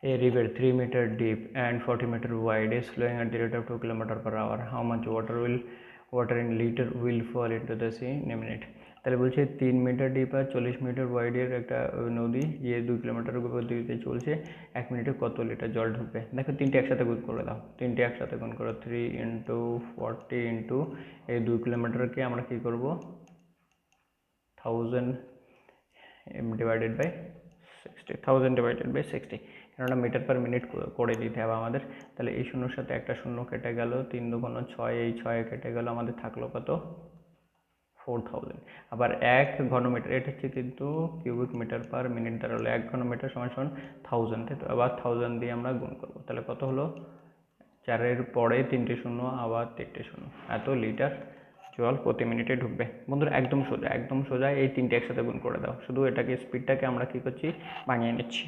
A river 3 meter deep and 40 meter wide is flowing at the rate of 2 kilometer per hour. How much water in liter will fall into the sea in a minute? তাহলে বলছে 3 metre deep আর 40 metre ওয়াইডের একটা নদী, যে 2 kilometre গতিতে চলছে, 1 মিনিটে কত litre জল ঢুকবে? দেখো তিনটে একসাথে গুণ করে দাও, তিনটে একসাথে গুণ করো, 3 ইন্টু 40 ইন্টু এই 2 কিলোমিটারকে আমরা কী করবো 1000 ডিভাইডেড বাই 1000 ডিভাইডেড বাই 60, কেননা মিটার পার মিনিট করে দিতে হবে আমাদের। তাহলে এই শূন্যর সাথে একটা শূন্য কেটে গেল, 3 দুগুণ 6, এই 6 কেটে গেল, আমাদের থাকলো কত 4000। আবার 1 ঘনমিটার, এটা হচ্ছে কিন্তু কিউবিক মিটার পার মিনিট দাঁড়ালো, 1 ঘনমিটার সমান সমান 1000, তাই তো? আবার 1000 দিয়ে আমরা গুণ করবো, তাহলে কত হলো 4-এর পরে 3টে শূন্য, আবার 3টে শূন্য, এত লিটার জল প্রতি মিনিটে ঢুকবে। বন্ধুরা একদম সোজা, একদম সোজা, এই তিনটে একসাথে গুণ করে দাও, শুধু এটাকে স্পিডটাকে আমরা কী করছি বানিয়ে নিচ্ছি।